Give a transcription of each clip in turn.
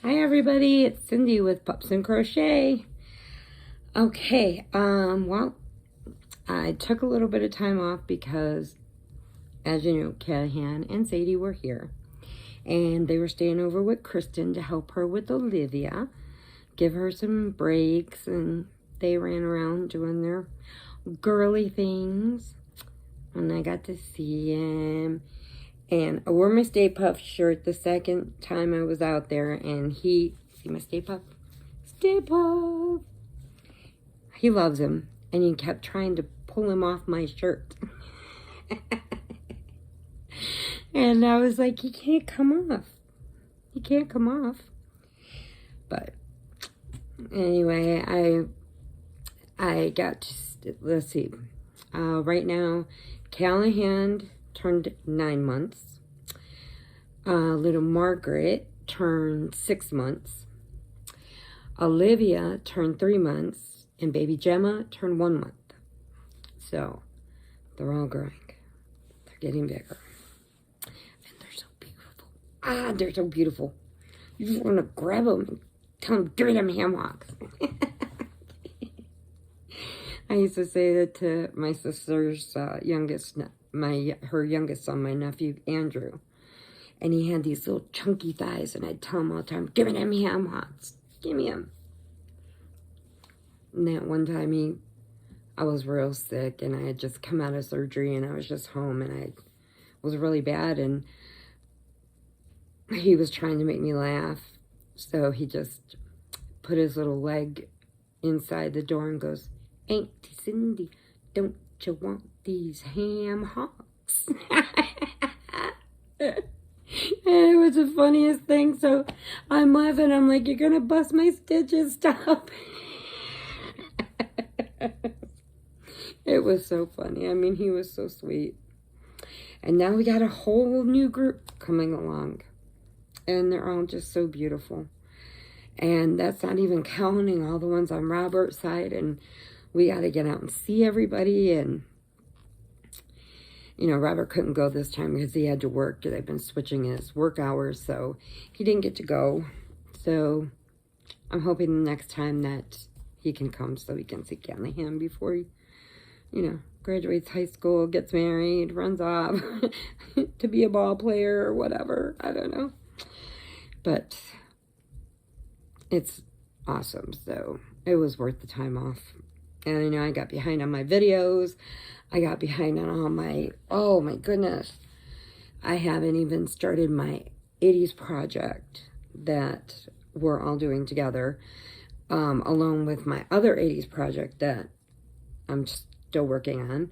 Hi everybody, it's Cindy with Pups and Crochet. Okay, well, I took a little bit of time off because, as you know, Callahan and Sadie were here. And they were staying over with Kristen to help her with Olivia, give her some breaks, and they ran around doing their girly things. And I got to see him. And I wore my Stay Puft shirt the second time I was out there, and see my Stay Puft? Stay Puft! He loves him, and he kept trying to pull him off my shirt. And I was like, he can't come off. He can't come off. But anyway, I got to, let's see. Right now, Callahan turned 9 months. Little Margaret turned 6 months. Olivia turned 3 months. And baby Gemma turned 1 month. So, they're all growing. They're getting bigger. And they're so beautiful. They're so beautiful. You just want to grab them and tell them, give me them ham hocks. I used to say that to my sister's youngest, her youngest son, my nephew, Andrew. And he had these little chunky thighs, and I'd tell him all the time, give me them ham hocks. Give me them. And that one time I was real sick, and I had just come out of surgery, and I was just home, and I was really bad, and he was trying to make me laugh. So he just put his little leg inside the door and goes, Auntie Cindy, don't you want these ham hocks? And it was the funniest thing. So I'm laughing. I'm like, you're going to bust my stitches. Stop. It was so funny. I mean, he was so sweet. And now we got a whole new group coming along. And they're all just so beautiful. And that's not even counting all the ones on Robert's side. And we got to get out and see everybody. And, you know, Robert couldn't go this time because he had to work. They've been switching his work hours. So he didn't get to go. So I'm hoping the next time that he can come so he can see Callahan before he, you know, graduates high school, gets married, runs off to be a ball player or whatever. I don't know. But it's awesome. So it was worth the time off. And you know, I got behind on my videos. I got behind on all my, oh my goodness. I haven't even started my 80s project that we're all doing together. Along with my other 80s project that I'm still working on.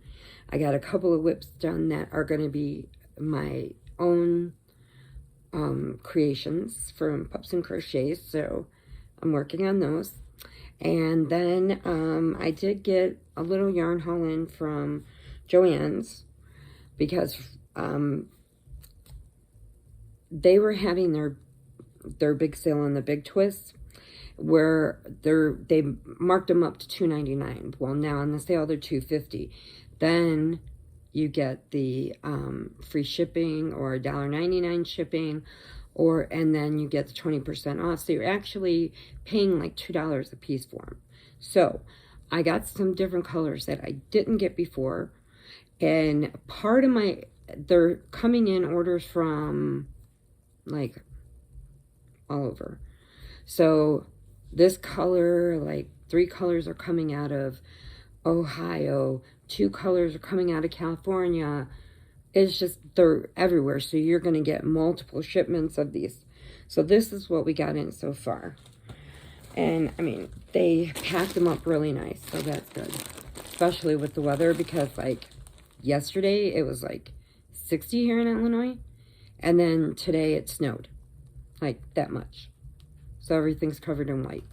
I got a couple of whips done that are going to be my own creations from Pups and Crochet. So I'm working on those. And then I did get a little yarn haul in from Joanns because they were having their big sale on the Big Twist where they marked them up to $2.99. Well, now on the sale they're $2.50. Then you get the free shipping or $1.99 shipping, and then you get the 20% off. So you're actually paying like $2 a piece for them. So I got some different colors that I didn't get before, and part of they're coming in orders from like all over. So this color, like 3 colors are coming out of Ohio, 2 colors are coming out of California. It's just, they're everywhere. So you're going to get multiple shipments of these. So this is what we got in so far. And I mean, they packed them up really nice. So that's good. Especially with the weather, because like yesterday it was like 60 here in Illinois. And then today it snowed. Like that much. So everything's covered in white.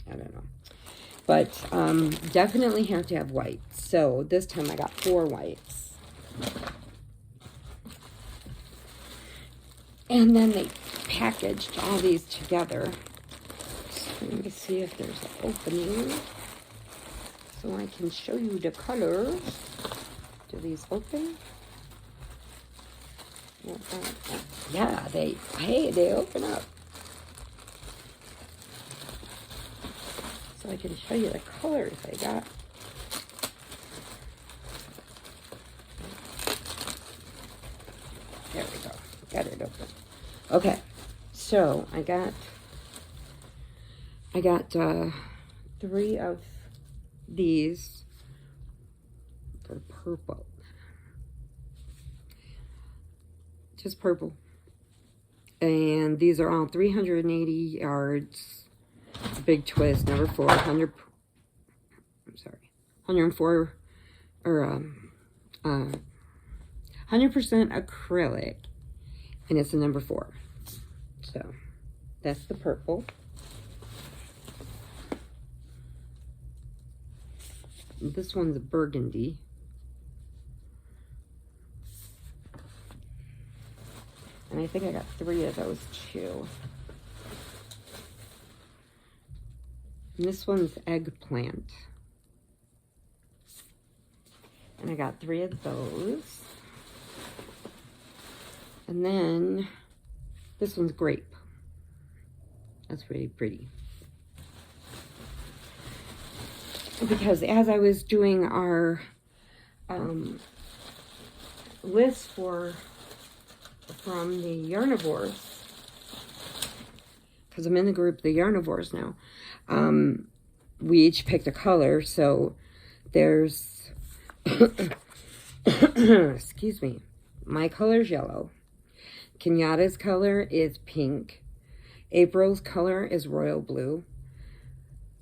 I don't know. But definitely have to have white. So this time I got 4 whites. And then they packaged all these together. So let me see if there's an opening. So I can show you the colors. Do these open? Yeah, they open up. so I can show you the colors I got. There we go. Got it open. Okay, so I got 3 of these for purple. Just purple. And these are all 380 yards. Big twist, number 4, 100. I'm sorry, 104 or 100% acrylic, and it's a number 4. So that's the purple. This one's a burgundy. And I think I got 3 of those too. And this one's eggplant. And I got 3 of those. And then this one's grape. That's really pretty. Because as I was doing our list from the Yarnivores, because I'm in the group the Yarnivores now, we each picked a color. So there's excuse me, my color's yellow, Kenyatta's color is pink, April's color is royal blue,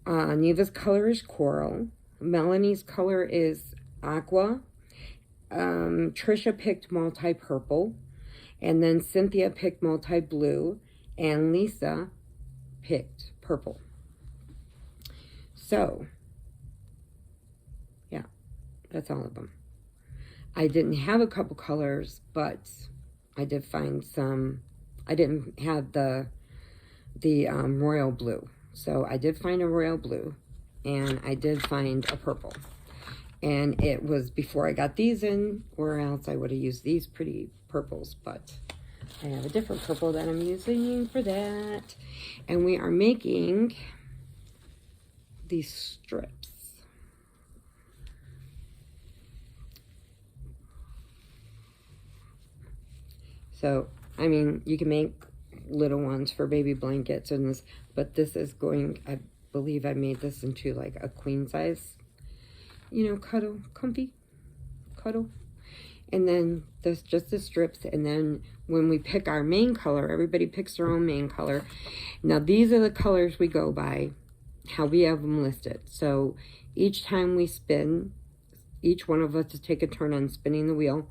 Neva's color is coral, Melanie's color is aqua, Trisha picked multi-purple, and then Cynthia picked multi-blue, and Lisa picked purple. So, yeah, that's all of them. I didn't have a couple colors, but I did find some. I didn't have the royal blue. So I did find a royal blue, and I did find a purple. And it was before I got these in, or else I would have used these pretty purples, but I have a different purple that I'm using for that. And we are making these strips. So, I mean, you can make little ones for baby blankets and this, but this is going, I believe I made this into like a queen size, you know, cuddle, comfy, cuddle. And then there's just the strips. And then when we pick our main color, everybody picks their own main color. Now these are the colors we go by, how we have them listed. So each time we spin, each one of us to take a turn on spinning the wheel,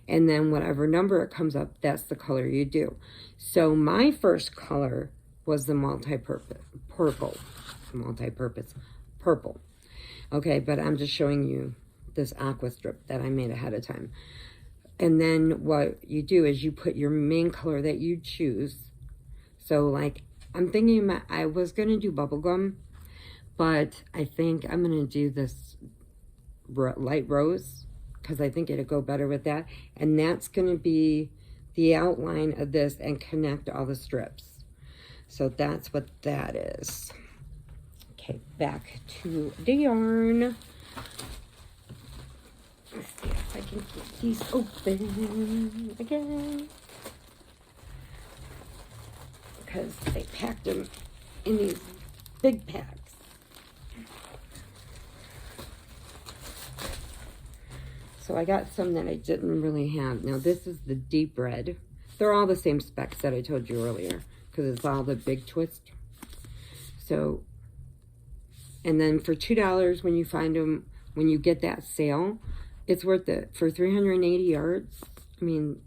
and then whatever number it comes up, that's the color you do. So my first color was the multi-purpose purple. Okay, but I'm just showing you this aqua strip that I made ahead of time. And then what you do is you put your main color that you choose. So like, I'm thinking I was gonna do bubblegum, but I think I'm gonna do this light rose, because I think it'll go better with that. And that's going to be the outline of this and connect all the strips. So that's what that is. Okay, back to the yarn. Let's see if I can get these open again, because they packed them in these big packs. So I got some that I didn't really have. Now this is the deep red. They're all the same specs that I told you earlier, because it's all the big twist. So, and then for $2 when you find them, when you get that sale, it's worth it. For 380 yards, I mean,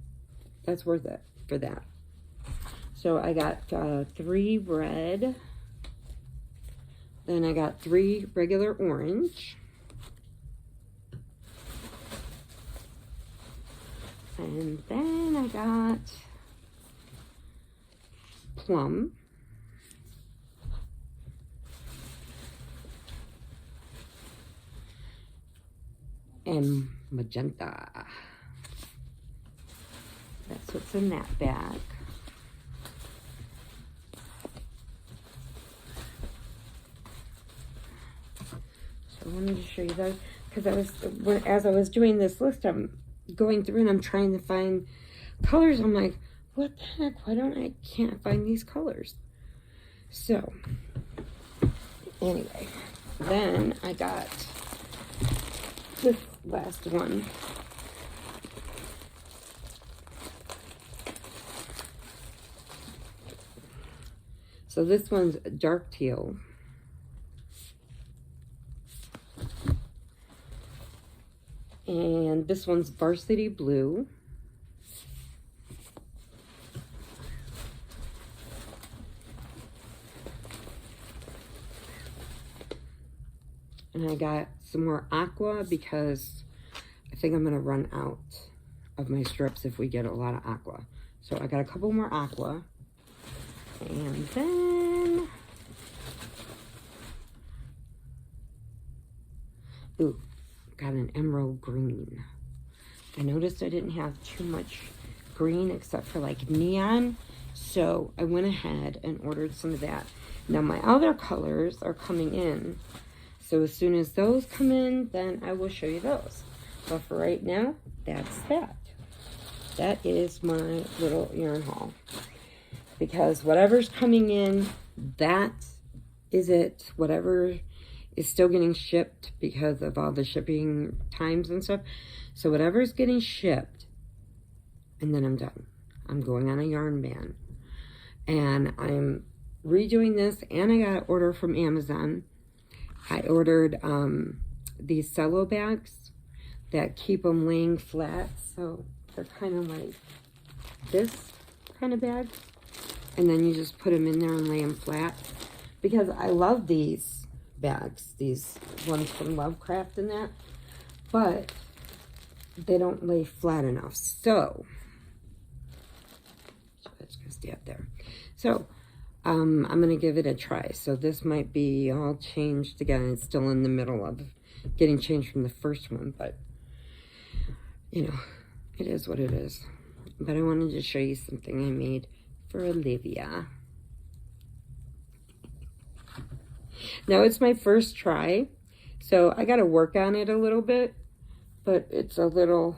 that's worth it for that. So I got 3 red. Then I got 3 regular orange. And then I got plum. And magenta. That's what's in that bag. wanted to show you those because as I was doing this list, I'm going through and I'm trying to find colors. I'm like, what the heck? Can't find these colors? So, anyway, then I got this last one. So this one's dark teal. And this one's varsity blue. And I got some more aqua because I think I'm going to run out of my strips if we get a lot of aqua. So I got a couple more aqua. And then, ooh, got an emerald green. I noticed I didn't have too much green except for like neon. So I went ahead and ordered some of that. Now my other colors are coming in. So as soon as those come in, then I will show you those. But for right now, that's that. That is my little yarn haul. Because whatever's coming in, that is it. Whatever is still getting shipped because of all the shipping times and stuff. So whatever's getting shipped, and then I'm done. I'm going on a yarn ban. And I'm redoing this, and I got an order from Amazon. I ordered these cello bags that keep them laying flat. So they're kind of like this kind of bag. And then you just put them in there and lay them flat. Because I love these bags, these ones from Lovecraft and that. But they don't lay flat enough. So it's going to stay up there. So I'm going to give it a try. So this might be all changed again. It's still in the middle of getting changed from the first one. But, you know, it is what it is. But I wanted to show you something I made for Olivia. Now it's my first try, so I got to work on it a little bit, but it's a little,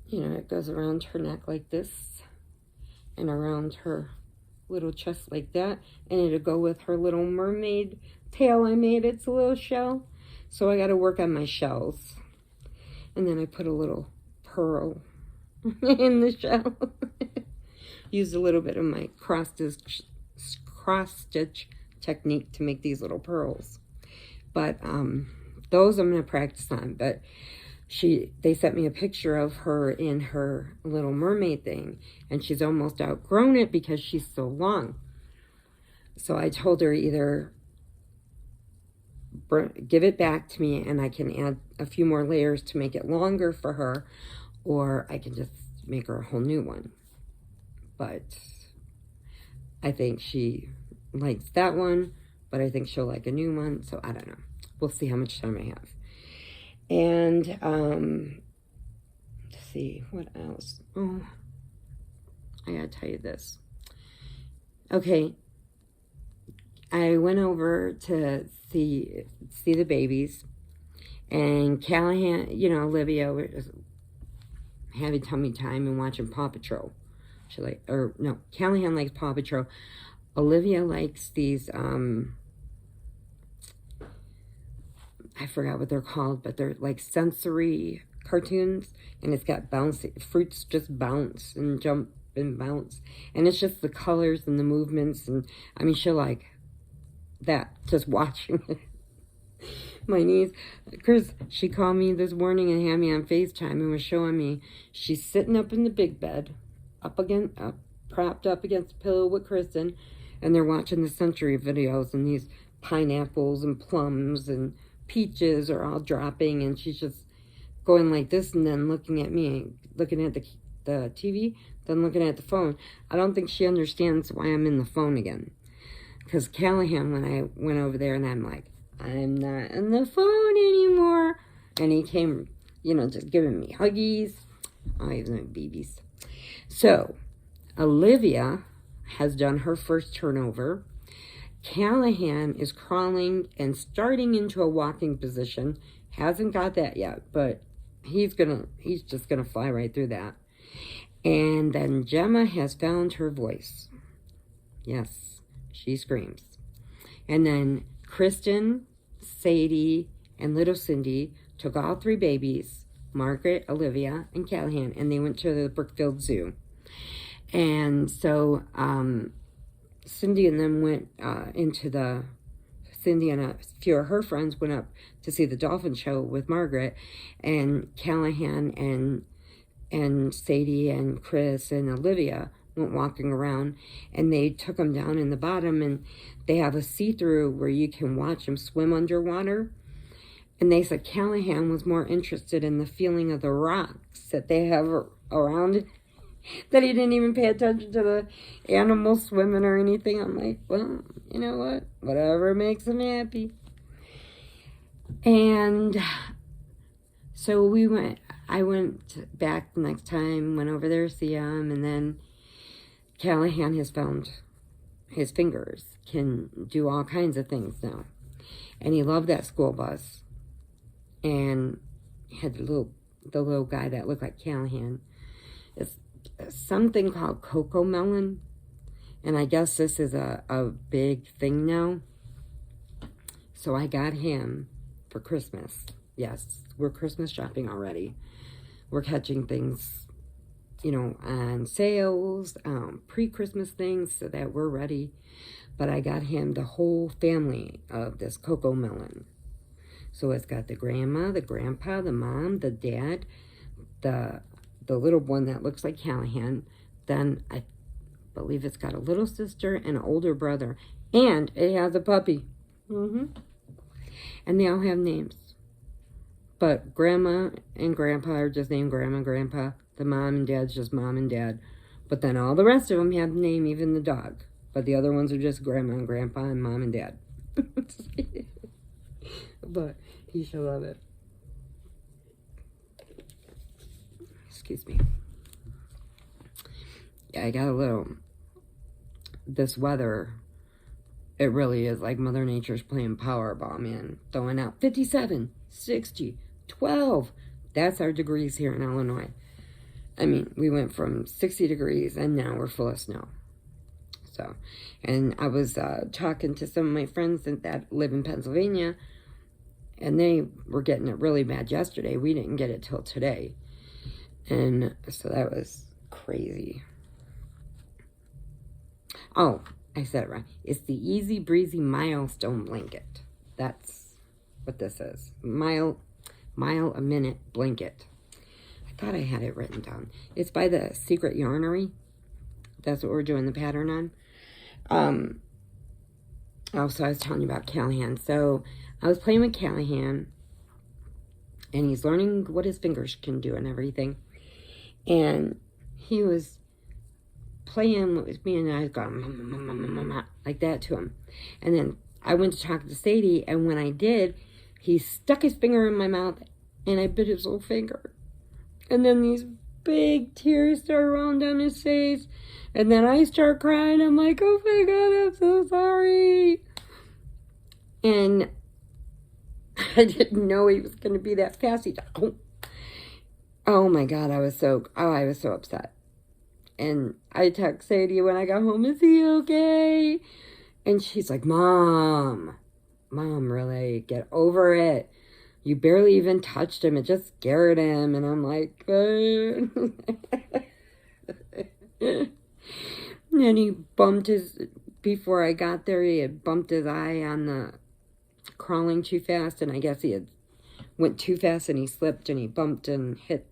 you know, it goes around her neck like this and around her little chest like that, and it'll go with her little mermaid tail I made. It's a little shell, so I got to work on my shells. And then I put a little pearl in the shell. Used a little bit of my cross stitch technique to make these little pearls. But those I'm going to practice on. But they sent me a picture of her in her little mermaid thing, and she's almost outgrown it because she's so long. So I told her either give it back to me and I can add a few more layers to make it longer for her, or I can just make her a whole new one. But I think she likes that one, but I think she'll like a new one, so I don't know. We'll see how much time I have. And let's see, what else? Oh, I gotta tell you this. Okay, I went over to see the babies, and Callahan, you know, Olivia was having tummy time and watching Paw Patrol. She Callahan likes Paw Patrol. Olivia likes these, I forgot what they're called, but they're like sensory cartoons, and it's got bouncy, fruits just bounce and jump and bounce, and it's just the colors and the movements, and I mean, she'll like that, just watching it. My niece, Chris, she called me this morning and had me on FaceTime and was showing me, she's sitting up in the big bed, propped up against the pillow with Kristen, and they're watching the sensory videos, and these pineapples and plums and peaches are all dropping, and she's just going like this and then looking at me, looking at the TV, then looking at the phone. I don't think she understands why I'm in the phone again. Because Callahan, when I went over there and I'm like, I'm not on the phone anymore. And he came, you know, just giving me huggies. Oh, he's my babies. So, Olivia has done her first turnover. Callahan is crawling and starting into a walking position. Hasn't got that yet, but he's just gonna fly right through that. And then Gemma has found her voice. Yes, she screams. And then Kristen, Sadie, and little Cindy took all 3 babies, Margaret, Olivia, and Callahan, and they went to the Brookfield Zoo. And so Cindy and them went Cindy and a few of her friends went up to see the dolphin show with Margaret, and Callahan and Sadie and Chris and Olivia went walking around, and they took them down in the bottom, and they have a see-through where you can watch them swim underwater. And they said Callahan was more interested in the feeling of the rocks that they have around it, that he didn't even pay attention to the animals swimming or anything. I'm like, well, you know what? Whatever makes him happy. And so I went back the next time, went over there to see him, and then Callahan has found his fingers can do all kinds of things now. And he loved that school bus. And he had the little guy that looked like Callahan. It's something called Cocoa Melon. And I guess this is a big thing now. So I got him for Christmas. Yes, we're Christmas shopping already. We're catching things, on sales, pre-Christmas things, so that we're ready. But I got him the whole family of this Cocoa Melon. So it's got the grandma, the grandpa, the mom, the dad, the little one that looks like Callahan. Then I believe it's got a little sister and an older brother. And it has a puppy. And they all have names. But grandma and grandpa are just named grandma and grandpa. The mom and dad's just mom and dad. But then all the rest of them have a name, even the dog. But the other ones are just grandma and grandpa and mom and dad. But he should love it. Excuse me. Yeah, I got a little... This weather, it really is like Mother Nature's playing Powerball, man. Throwing out 57, 60, 12. That's our degrees here in Illinois. I mean, we went from 60 degrees and now we're full of snow. So, and I was talking to some of my friends that live in Pennsylvania, and they were getting it really bad yesterday. We didn't get it till today. And so that was crazy. Oh, I said it right. It's the Easy Breezy Milestone Blanket. That's what this is. Mile a minute blanket. I thought I had it written down. It's by the Secret Yarnery. That's what we're doing the pattern on. So I was telling you about Callahan. So I was playing with Callahan, and he's learning what his fingers can do and everything. And he was playing with me, and I was going like that to him. And then I went to talk to Sadie, and when I did, he stuck his finger in my mouth, and I bit his little finger. And then these big tears start rolling down his face. And then I start crying. I'm like, oh my God, I'm so sorry. And I didn't know he was going to be that fast. He's like, oh my God, I was so upset. And I text Sadie when I got home, is he okay? And she's like, Mom, really, get over it. You barely even touched him. It just scared him. And I'm like, and he bumped before I got there, he had bumped his eye on the crawling too fast. And I guess he had went too fast and he slipped and he bumped and hit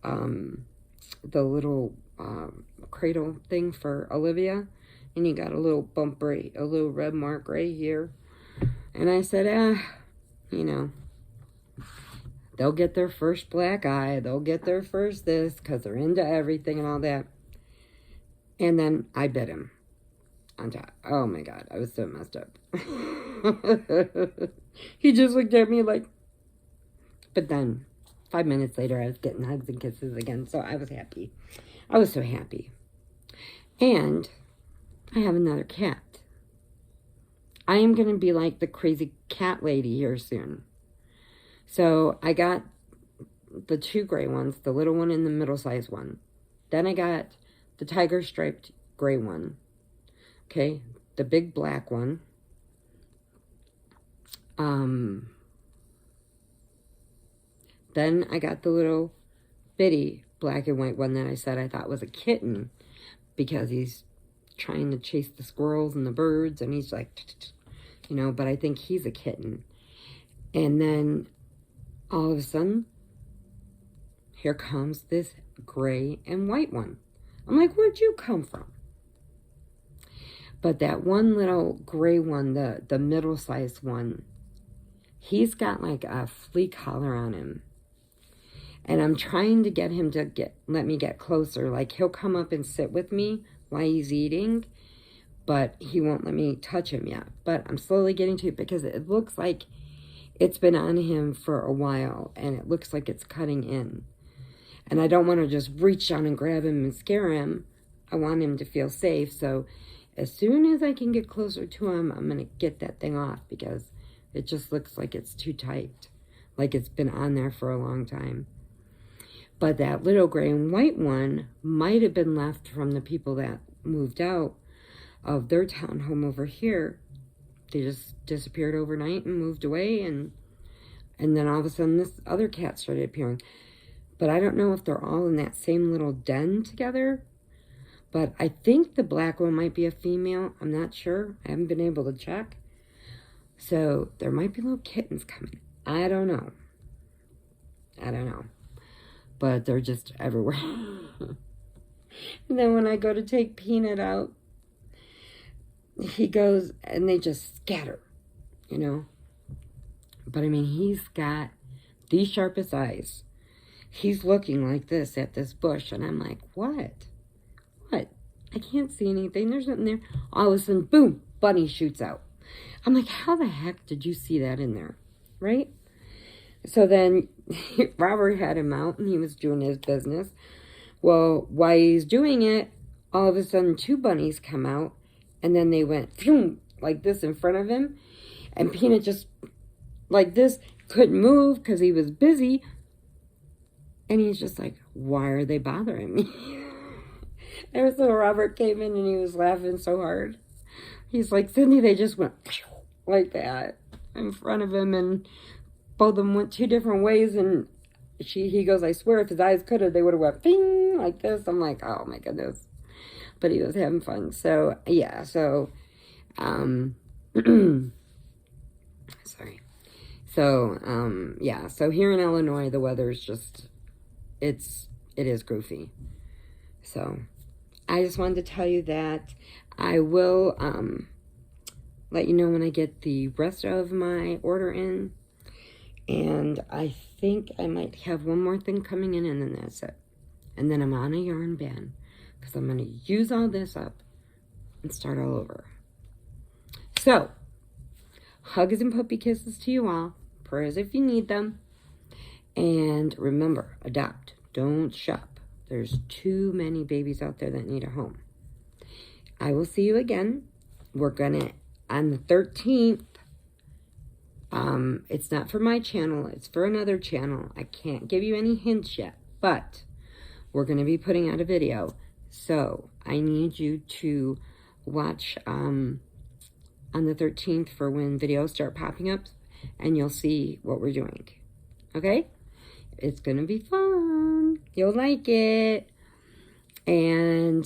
the little cradle thing for Olivia. And he got a little bump right, a little red mark right here. And I said, they'll get their first black eye. They'll get their first this because they're into everything and all that. And then I bit him on top. Oh my God, I was so messed up. He just looked at me like... But then 5 minutes later, I was getting hugs and kisses again. So I was happy. I was so happy. And I have another cat. I am going to be like the crazy cat lady here soon. So I got the 2 gray ones, the little one and the middle-sized one. Then I got the tiger striped gray one. Okay, the big black one. Then I got the little bitty black and white one that I said I thought was a kitten because he's trying to chase the squirrels and the birds, and he's like, you know, but I think he's a kitten. And then all of a sudden, here comes this gray and white one. I'm like, where'd you come from? But that one little gray one, the middle-sized one, he's got like a flea collar on him. And I'm trying to get him to let me get closer. Like, he'll come up and sit with me while he's eating, but he won't let me touch him yet. But I'm slowly getting to it because it looks like it's been on him for a while, and it looks like it's cutting in. And I don't want to just reach down and grab him and scare him. I want him to feel safe. So as soon as I can get closer to him, I'm going to get that thing off because it just looks like it's too tight, like it's been on there for a long time. But that little gray and white one might have been left from the people that moved out of their townhome over here. They just disappeared overnight and moved away, and then all of a sudden this other cat started appearing. But I don't know if they're all in that same little den together. But I think the black one might be a female. I'm not sure. I haven't been able to check. So there might be little kittens coming. I don't know. But they're just everywhere. And then when I go to take Peanut out, he goes and they just scatter, you know. But I mean, he's got the sharpest eyes. He's looking like this at this bush, and I'm like, what? What? I can't see anything. There's nothing there. All of a sudden, boom, bunny shoots out. I'm like, how the heck did you see that in there? Right? So then Robert had him out, and he was doing his business. Well, while he's doing it, all of a sudden 2 bunnies come out, and then they went phew, like this in front of him. And Peanut just, like this, couldn't move because he was busy. And he's just like, why are they bothering me? And so Robert came in, and he was laughing so hard. He's like, Cindy, they just went phew, like that in front of him, and both of them went 2 different ways, and he goes, I swear if his eyes could have, they would have went ping, like this. I'm like, oh my goodness. But he was having fun. So, yeah, so, sorry. So, yeah, so here in Illinois, the weather's just, it is goofy. So, I just wanted to tell you that I will, let you know when I get the rest of my order in. And I think I might have one more thing coming in, and then that's it. And then I'm on a yarn ban, because I'm going to use all this up and start all over. So, hugs and puppy kisses to you all. Prayers if you need them. And remember, adopt. Don't shop. There's too many babies out there that need a home. I will see you again. We're going to, on the 13th, it's not for my channel. It's for another channel. I can't give you any hints yet, but we're going to be putting out a video. So I need you to watch on the 13th for when videos start popping up, and you'll see what we're doing. Okay? It's going to be fun. You'll like it. And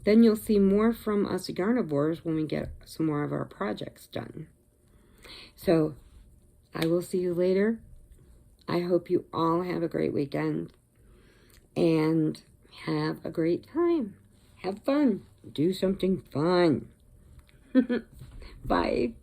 then you'll see more from us yarnivores when we get some more of our projects done. So, I will see you later. I hope you all have a great weekend. And have a great time. Have fun. Do something fun. Bye.